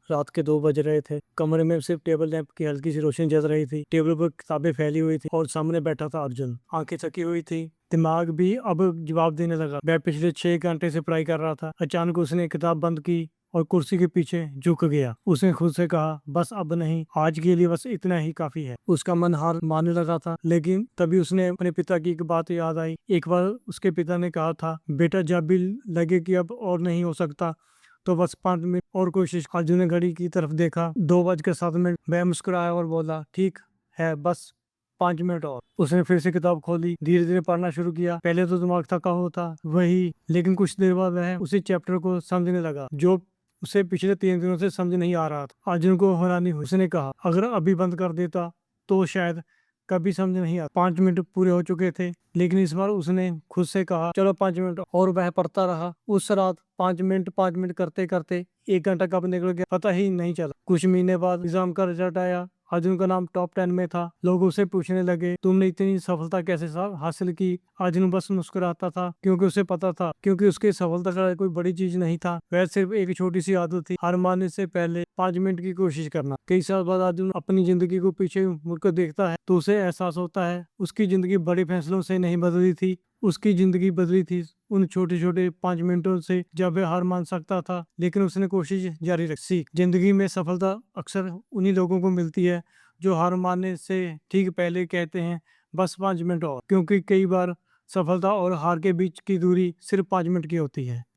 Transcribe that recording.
रात के 2 बज रहे थे। कमरे में सिर्फ टेबल लैंप की हल्की सी रोशनी जल रही थी। टेबल पर किताबें फैली हुई थी और सामने बैठा था अर्जुन। आंखें थकी हुई थी, दिमाग भी अब जवाब देने लगा। वह पिछले 6 घंटे से पढ़ाई कर रहा था। अचानक उसने किताब बंद की और कुर्सी के पीछे झुक गया। उसने खुद से कहा, बस अब नहीं, आज के लिए बस इतना ही काफी है। उसका मन हार मानने लगा था, लेकिन तभी उसने अपने पिता की एक बात याद आई। एक बार उसके पिता ने कहा था, बेटा जब भी लगे कि अब और नहीं हो सकता तो बस 5 मिनट और कोशिश। अर्जुन ने घड़ी की तरफ देखा, 2:07। वह मुस्कुराया और बोला, ठीक है, बस 5 मिनट और। उसने फिर से किताब खोली, धीरे धीरे पढ़ना शुरू किया। पहले तो दिमाग थका होता वही, लेकिन कुछ देर बाद वह उसी चैप्टर को समझने लगा जो उसे पिछले 3 दिनों से समझ नहीं आ रहा था। अर्जुन को हैरानी हुई। उसने कहा, अगर अभी बंद कर देता तो शायद कभी समझ नहीं आता। 5 मिनट पूरे हो चुके थे, लेकिन इस बार उसने खुद से कहा, चलो 5 मिनट और। वह पढ़ता रहा। उस रात 5 मिनट करते करते 1 घंटा कब निकल गया पता ही नहीं चला। कुछ महीने बाद एग्जाम का रिजल्ट आया। अर्जुन का नाम टॉप 10 में था। लोग उसे पूछने लगे, तुमने इतनी सफलता कैसे हासिल की? अर्जुन बस मुस्कुराता था, क्योंकि उसे पता था, क्योंकि उसकी सफलता का कोई बड़ी चीज नहीं था। वह सिर्फ एक छोटी सी आदत थी, हार मानने से पहले 5 मिनट की कोशिश करना। कई साल बाद अर्जुन अपनी जिंदगी को पीछे मुड़कर देखता है तो उसे एहसास होता है, उसकी जिंदगी बड़े फैसलों से नहीं बदली थी, उसकी जिंदगी बदली थी उन छोटे छोटे 5 मिनटों से, जब वह हार मान सकता था लेकिन उसने कोशिश जारी रखी। जिंदगी में सफलता अक्सर उन्हीं लोगों को मिलती है जो हार मानने से ठीक पहले कहते हैं, बस 5 मिनट और, क्योंकि कई बार सफलता और हार के बीच की दूरी सिर्फ 5 मिनट की होती है।